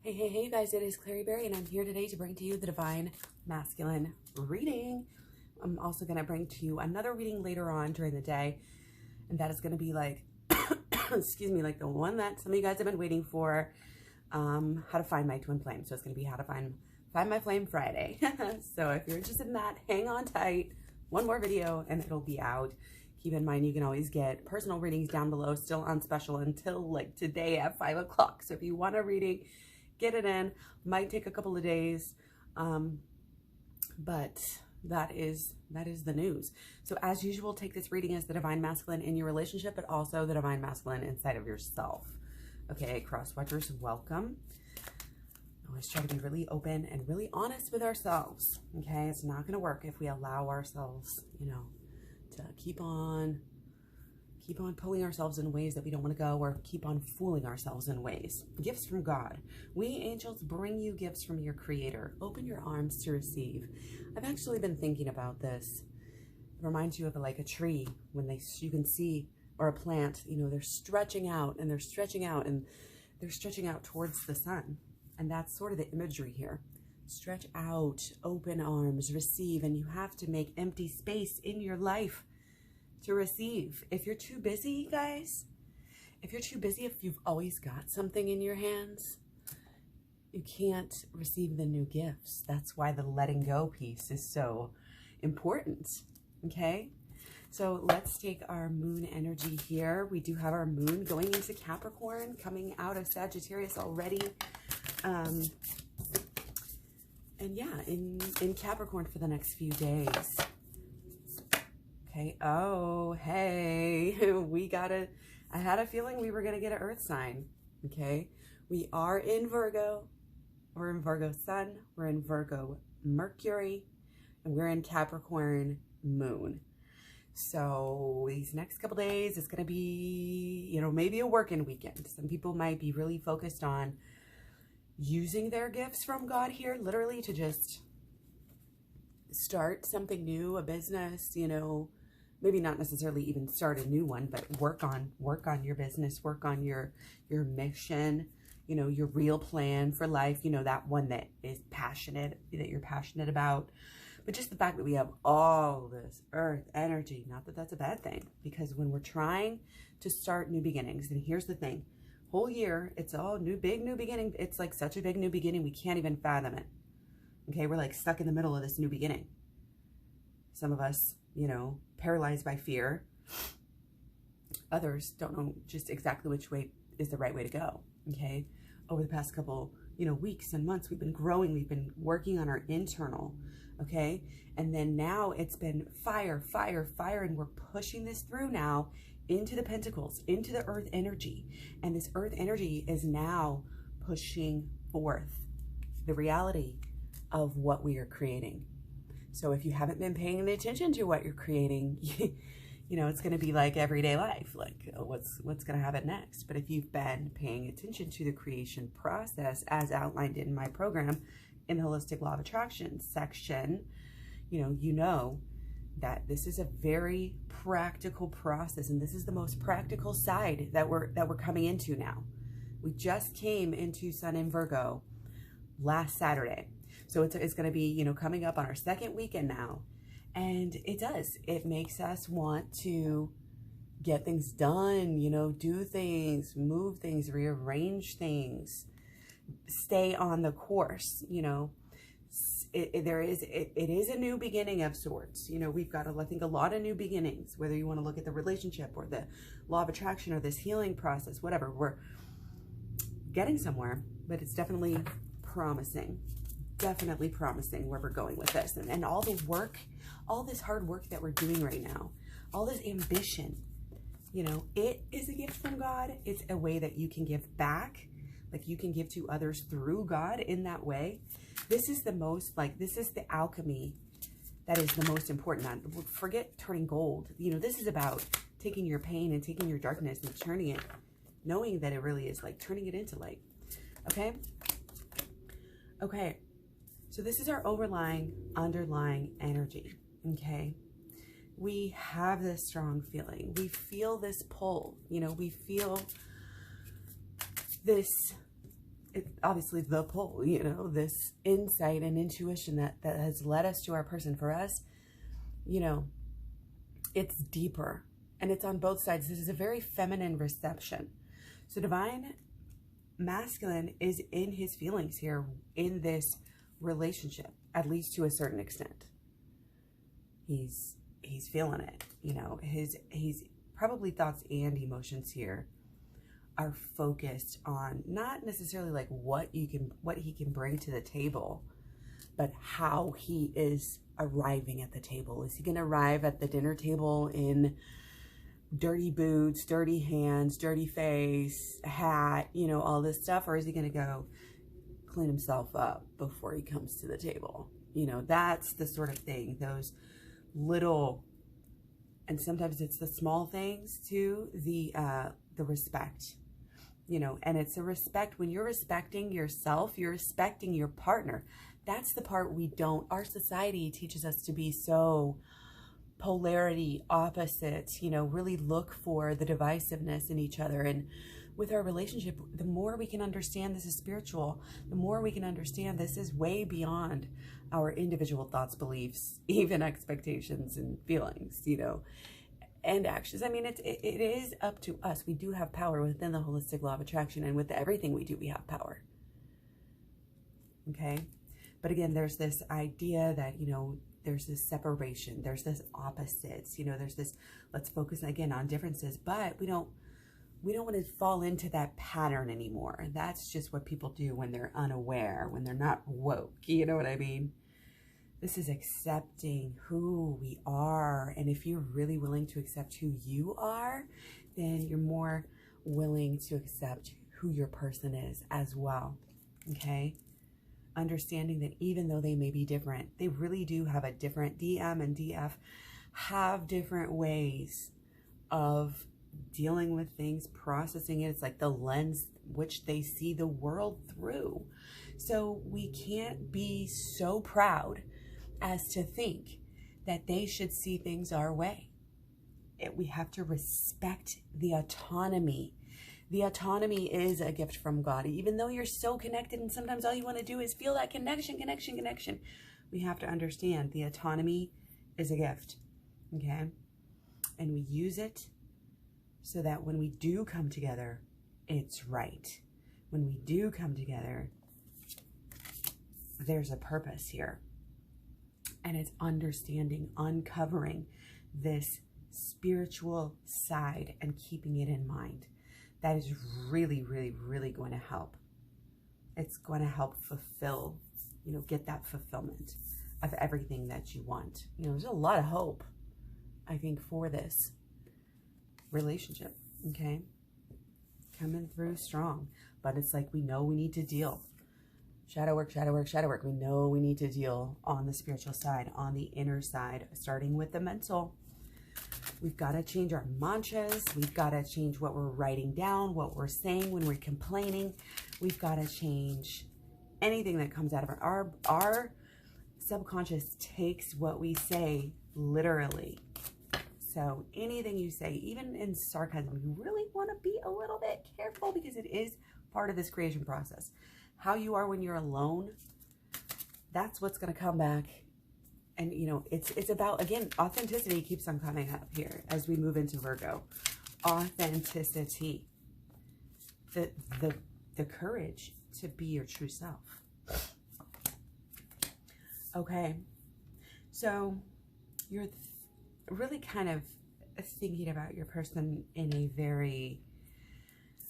Hey, you guys, it is Klaireeberry, and I'm here today to bring to you the Divine Masculine reading. I'm also going to bring to you another reading later on during the day, and that is going to be like, excuse me, like the one that some of you guys have been waiting for, how to find my twin flame. So it's going to be how to find my flame Friday. So if you're interested in that, hang on tight. One more video, and it'll be out. Keep in mind, you can always get personal readings down below, still on special until like today at 5 o'clock. So if you want a reading, get it in. Might take a couple of days, but that is the news. So as usual, take this reading as the Divine Masculine in your relationship, but also the Divine Masculine inside of yourself. Okay, cross watchers, welcome. Always try to be really open and really honest with ourselves. Okay, it's not going to work if we allow ourselves, to keep on pulling ourselves in ways that we don't want to go, or keep on fooling ourselves in ways. Gifts from God. We angels bring you gifts from your Creator. Open your arms to receive. I've actually been thinking about this. It reminds you of like a tree when you can see, or a plant, they're stretching out and they're stretching out and they're stretching out towards the sun. And that's sort of the imagery here. Stretch out, open arms, receive, and you have to make empty space in your life to receive. If you're too busy, guys, if you've always got something in your hands, you can't receive the new gifts. That's why the letting go piece is so important, okay? So let's take our moon energy here. We do have our moon going into Capricorn, coming out of Sagittarius already. And yeah, in Capricorn for the next few days. Okay, oh, hey, I had a feeling we were going to get an earth sign, okay? We are in Virgo. We're in Virgo Sun. We're in Virgo Mercury. And we're in Capricorn Moon. So these next couple days, it's going to be, maybe a working weekend. Some people might be really focused on using their gifts from God here, literally to just start something new, a business, maybe not necessarily even start a new one, but work on your business, work on your mission, your real plan for life, that one that is passionate, that you're passionate about. But just the fact that we have all this earth energy, not that that's a bad thing, because when we're trying to start new beginnings, and here's the thing, whole year, it's all big new beginning. It's like such a big new beginning, we can't even fathom it. Okay, we're like stuck in the middle of this new beginning. Some of us, paralyzed by fear. Others don't know just exactly which way is the right way to go, okay? Over the past couple, weeks and months, we've been growing, we've been working on our internal, okay? And then now it's been fire, and we're pushing this through now into the pentacles, into the earth energy. And this earth energy is now pushing forth the reality of what we are creating. So if you haven't been paying attention to what you're creating, it's going to be like everyday life, like what's going to happen next. But if you've been paying attention to the creation process as outlined in my program in the Holistic Law of Attraction section, you know that this is a very practical process, and this is the most practical side that we're coming into now. We just came into Sun in Virgo last Saturday. So it's going to be, coming up on our second weekend now. And it makes us want to get things done, do things, move things, rearrange things, stay on the course, It is a new beginning of sorts. We've got, I think, a lot of new beginnings, whether you want to look at the relationship or the law of attraction or this healing process, whatever. We're getting somewhere, but it's definitely promising where we're going with this. And all the work, all this hard work that we're doing right now, all this ambition, it is a gift from God. It's a way that you can give back, like you can give to others through God in that way. This is this is the alchemy that is the most important. Forget turning gold. This is about taking your pain and taking your darkness and turning it, knowing that it really is like turning it into light. Okay? Okay. So this is our underlying energy. Okay? We have this strong feeling. We feel this pull. We feel this obviously the pull, you know, this insight and intuition that has led us to our person. For us, you know, it's deeper and it's on both sides. This is a very feminine reception. So divine masculine is in his feelings here in this relationship, at least to a certain extent. He's feeling it, you know. He's probably thoughts and emotions here are focused on not necessarily like what he can bring to the table, but how he is arriving at the table. Is he going to arrive at the dinner table in dirty boots, dirty hands, dirty face, hat, you know, all this stuff? Or is he going to go clean himself up before he comes to the table? You know, that's the sort of thing, those little, and sometimes it's the small things too, the respect, you know, and it's a respect. When you're respecting yourself, you're respecting your partner. That's the part we don't, our society teaches us to be so polarity, opposites, you know, really look for the divisiveness in each other. And with our relationship, the more we can understand this is spiritual, the more we can understand this is way beyond our individual thoughts, beliefs, even expectations and feelings, you know, and actions. I mean, it is up to us. We do have power within the holistic law of attraction, and with everything we do, we have power. Okay. But again, there's this idea that, you know, there's this separation, there's this opposites, you know, there's this, let's focus again on differences, but we don't want to fall into that pattern anymore. That's just what people do when they're unaware, when they're not woke. You know what I mean? This is accepting who we are. And if you're really willing to accept who you are, then you're more willing to accept who your person is as well. Okay? Understanding that even though they may be different, they really do have a different, DM and DF have different ways of dealing with things, processing it. It's like the lens which they see the world through. So we can't be so proud as to think that they should see things our way. We have to respect the autonomy. The autonomy is a gift from God. Even though you're so connected and sometimes all you want to do is feel that connection. We have to understand the autonomy is a gift, okay? And we use it so that when we do come together, it's right. When we do come together, there's a purpose here. And it's understanding, uncovering this spiritual side and keeping it in mind. That is really, really, really going to help. It's going to help fulfill, you know, get that fulfillment of everything that you want. You know, there's a lot of hope, I think, for this relationship, okay? Coming through strong. But it's like we know we need to deal. Shadow work, shadow work, shadow work. We know we need to deal on the spiritual side, on the inner side, starting with the mental. We've got to change our mantras. We've got to change what we're writing down, what we're saying when we're complaining. We've got to change anything that comes out of our subconscious takes what we say literally. So anything you say, even in sarcasm, you really want to be a little bit careful because it is part of this creation process. How you are when you're alone, that's what's going to come back. And, you know, it's about, again, authenticity keeps on coming up here as we move into Virgo. Authenticity. The courage to be your true self. Okay. So you're really kind of thinking about your person in a very,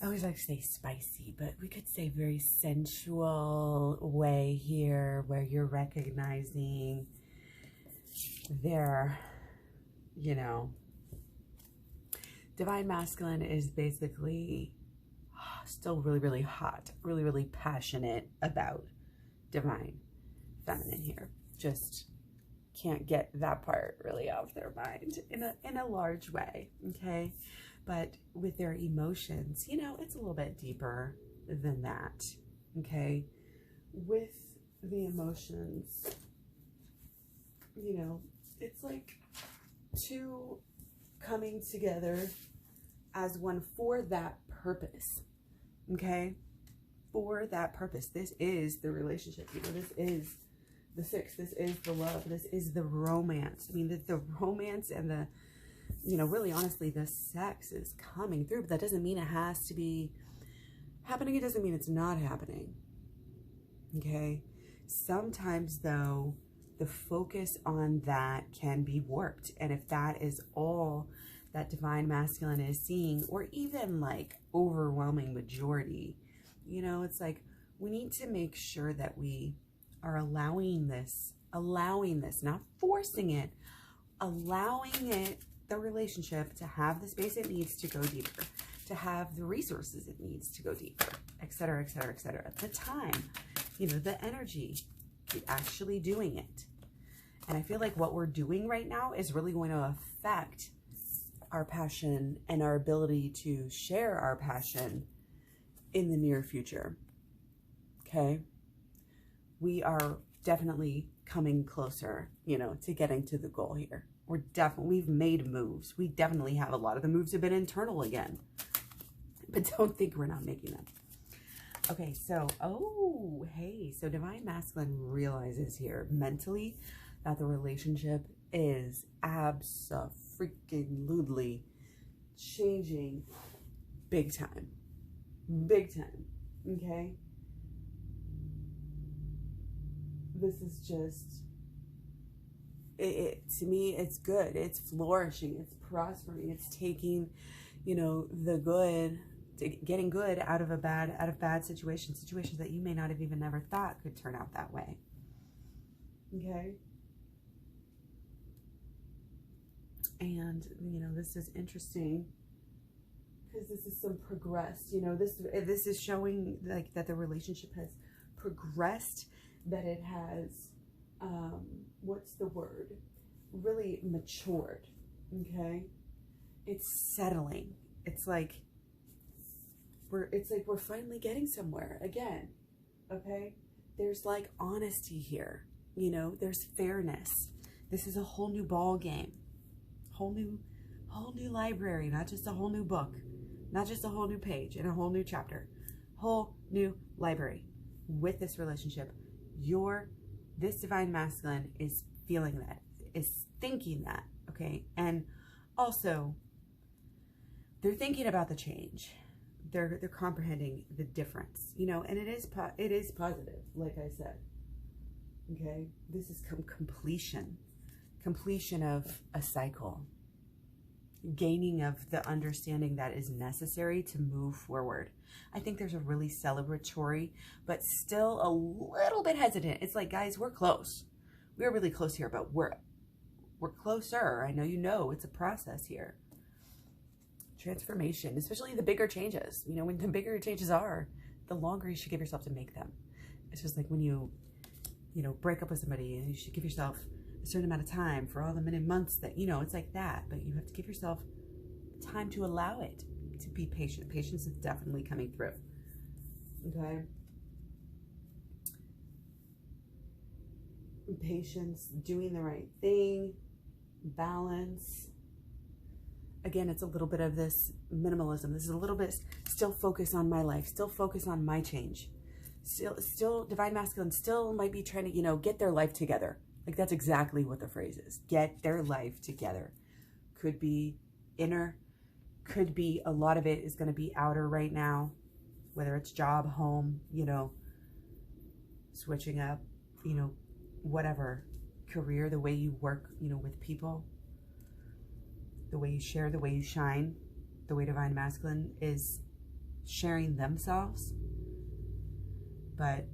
I always like to say spicy, but we could say very sensual way here, where you're recognizing their, you know, divine masculine is basically still really, really hot, really, really passionate about divine feminine here. Just can't get that part really off their mind in a large way, okay? But with their emotions, you know, it's a little bit deeper than that, okay? With the emotions, you know, it's like two coming together as one for that purpose, okay? for that purpose. This is the relationship. You know, this is the six. This is the love. This is the romance. I mean, the romance and the, you know, really honestly, the sex is coming through, but that doesn't mean it has to be happening. It doesn't mean it's not happening. Okay. Sometimes though, the focus on that can be warped. And if that is all that divine masculine is seeing, or even like overwhelming majority, you know, it's like, we need to make sure that we are allowing this, not forcing it, allowing it, the relationship, to have the space it needs to go deeper, to have the resources it needs to go deeper, etc., etc., etc. The time, you know, the energy, actually doing it. And I feel like what we're doing right now is really going to affect our passion and our ability to share our passion in the near future. Okay? We are definitely coming closer, you know, to getting to the goal here. We've made moves. We definitely have. A lot of the moves have been internal again. But don't think we're not making them. Okay, so, oh, hey, so divine masculine realizes here mentally that the relationship is abso-freaking-lutely changing big time. Big time, okay? This is just, to me, it's good. It's flourishing. It's prospering. It's taking, you know, the good, getting good out of bad situations that you may not have even never thought could turn out that way. Okay? And, you know, this is interesting because this is some progress, you know, this is showing like that the relationship has progressed, that it has, what's the word? Really matured. Okay? It's settling. It's like we're finally getting somewhere again. Okay? There's like honesty here. You know, there's fairness. This is a whole new ball game. Whole new library, not just a whole new book, not just a whole new page and a whole new chapter. Whole new library with this relationship. This divine masculine is feeling that, is thinking that, okay? And also, they're thinking about the change. They're comprehending the difference, you know, and it is positive, like I said, okay? This is completion of a cycle, gaining of the understanding that is necessary to move forward. I think there's a really celebratory, but still a little bit hesitant. It's like, guys, we're close. We're really close here, but we're closer. I know you know it's a process here. Transformation, especially the bigger changes. You know, when the bigger changes are, the longer you should give yourself to make them. It's just like when you know, break up with somebody, and you should give yourself a certain amount of time for all the many months that, you know, it's like that. But you have to give yourself time to allow it, to be patient. Patience is definitely coming through. Okay? Patience, doing the right thing, balance. Again, it's a little bit of this minimalism. This is a little bit still focus on my life, still focus on my change. Still divine masculine still might be trying to, you know, get their life together. Like, that's exactly what the phrase is. Get their life together. Could be inner, could be a lot of it is going to be outer right now, whether it's job, home, you know, switching up, you know, whatever, career, the way you work, you know, with people, the way you share, the way you shine, the way divine masculine is sharing themselves. But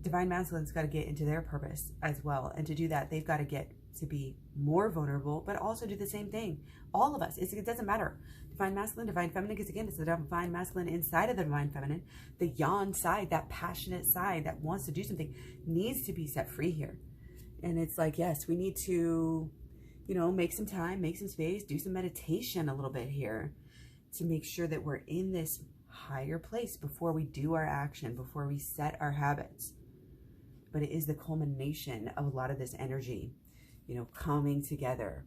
divine masculine's got to get into their purpose as well. And to do that, they've got to get to be more vulnerable, but also do the same thing. All of us, it doesn't matter. Divine masculine, divine feminine, because again, it's the divine masculine inside of the divine feminine. The yang side, that passionate side that wants to do something, needs to be set free here. And it's like, yes, we need to, you know, make some time, make some space, do some meditation a little bit here to make sure that we're in this higher place before we do our action, before we set our habits. But it is the culmination of a lot of this energy, you know, coming together.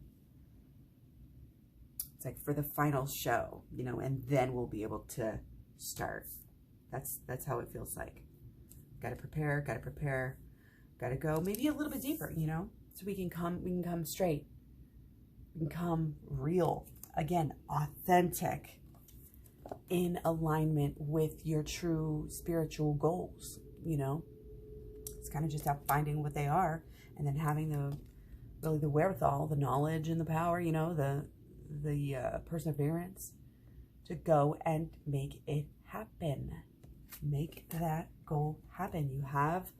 It's like for the final show, you know, and then we'll be able to start That's how it feels like. Got to prepare, got to go maybe a little bit deeper, you know, so we can come straight. We can come real, again, authentic, in alignment with your true spiritual goals, you know. It's kind of just about finding what they are, and then having the wherewithal, the knowledge and the power, you know, the perseverance to go and make it happen. Make that goal happen. You have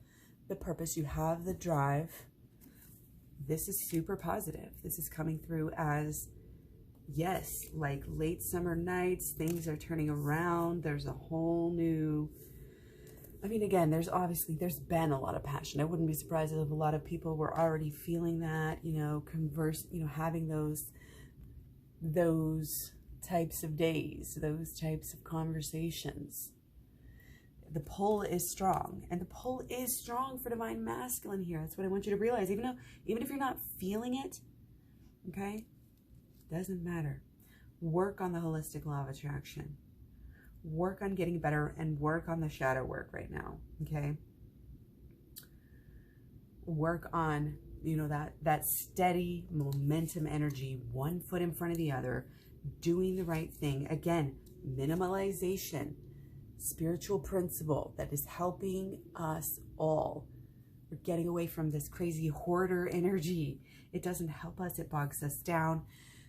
the purpose, you have the drive. This is super positive. This is coming through as, yes, like late summer nights, things are turning around. There's a whole new, I mean, again, there's been a lot of passion. I wouldn't be surprised if a lot of people were already feeling that, you know, having those types of days, those types of conversations. The pull is strong, and the pull is strong for divine masculine here. That's what I want you to realize. Even if you're not feeling it, okay, doesn't matter. Work on the holistic law of attraction. Work on getting better, and work on the shadow work right now, okay? Work on, you know, that steady momentum energy, one foot in front of the other, doing the right thing. Again, minimalization, spiritual principle that is helping us all. We're getting away from this crazy hoarder energy. It doesn't help us. It bogs us down.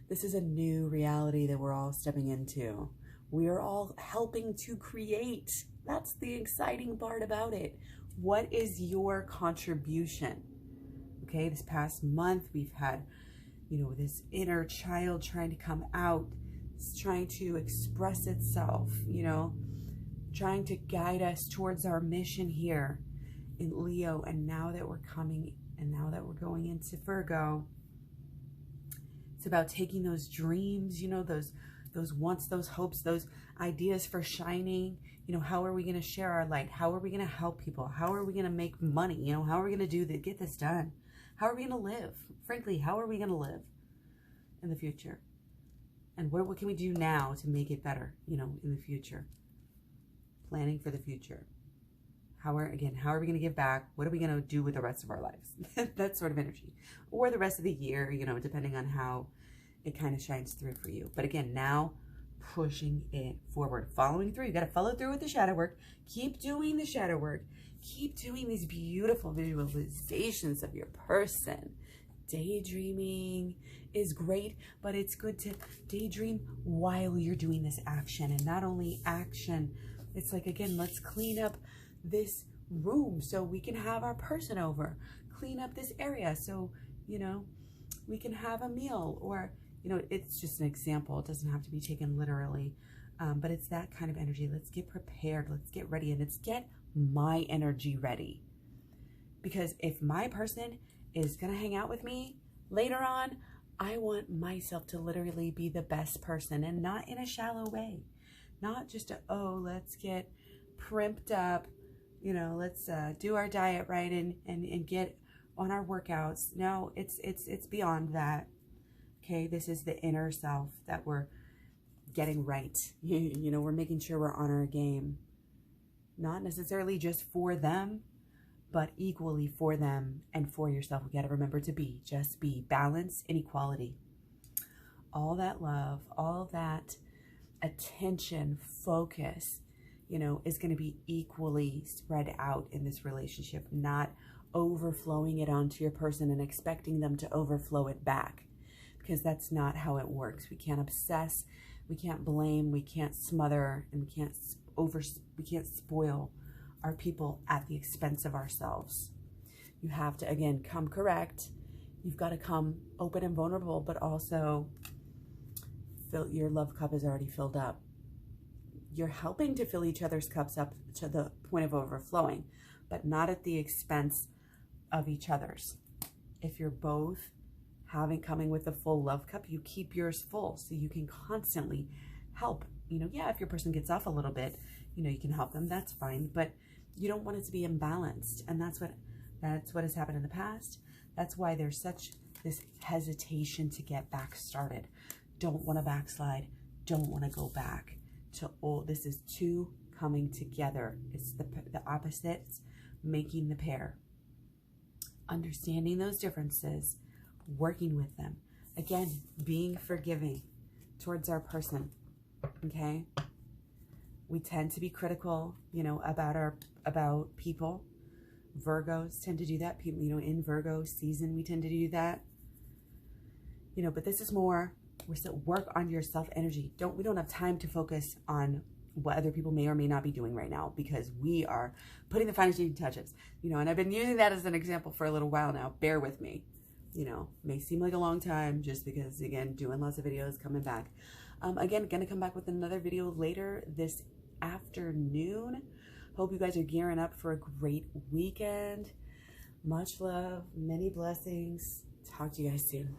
This is a new reality that we're all stepping into. We are all helping to create. That's the exciting part about it. What is your contribution? Okay, this past month we've had, you know, this inner child trying to come out. It's trying to express itself, you know, trying to guide us towards our mission here in Leo. And now that we're going into Virgo, it's about taking those dreams, you know, those wants, those hopes, those ideas for shining. You know, how are we going to share our light? How are we going to help people? How are we going to make money? You know, how are we going to get this done? How are we going to live? Frankly, how are we going to live in the future? And what can we do now to make it better, you know, in the future? Planning for the future. How are we going to give back? What are we going to do with the rest of our lives? That sort of energy. Or the rest of the year, you know, depending on how it kind of shines through for you. But again, now pushing it forward, following through. You got to follow through with the shadow work. Keep doing the shadow work. Keep doing these beautiful visualizations of your person. Daydreaming is great, but it's good to daydream while you're doing this action. And not only action, it's like, again, let's clean up this room so we can have our person over. Clean up this area so, you know, we can have a meal. Or, you know, it's just an example. It doesn't have to be taken literally, but it's that kind of energy. Let's get prepared. Let's get ready, and let's get my energy ready. Because if my person is going to hang out with me later on, I want myself to literally be the best person, and not in a shallow way. Not just let's get primped up, you know, let's do our diet right and get on our workouts. No, it's beyond that. Okay, this is the inner self that we're getting right. You know, we're making sure we're on our game. Not necessarily just for them, but equally for them and for yourself. We got to remember to just be balance and equality. All that love, all that attention, focus, you know, is going to be equally spread out in this relationship, not overflowing it onto your person and expecting them to overflow it back, because that's not how it works. We can't obsess, we can't blame, we can't smother, and we can't spoil our people at the expense of ourselves. You have to, again, come correct. You've got to come open and vulnerable, but also your love cup is already filled up. You're helping to fill each other's cups up to the point of overflowing, but not at the expense of each other's. If you're both coming with a full love cup, you keep yours full so you can constantly help. You know, yeah, if your person gets off a little bit, you know, you can help them, that's fine, but you don't want it to be imbalanced. And that's what has happened in the past. That's why there's such this hesitation to get back started. Don't want to backslide. Don't want to go back to old. This is too coming together. It's the opposites making the pair. Understanding those differences, working with them. Again, being forgiving towards our person, okay? We tend to be critical, you know, about people. Virgos tend to do that. People, you know, in Virgo season, we tend to do that. You know, but this is more, we're still work on your self-energy. We don't have time to focus on what other people may or may not be doing right now, because we are putting the finishing touches, you know, and I've been using that as an example for a little while now. Bear with me, you know, may seem like a long time just because, again, doing lots of videos, coming back. Again, gonna come back with another video later this afternoon. Hope you guys are gearing up for a great weekend. Much love, many blessings. Talk to you guys soon.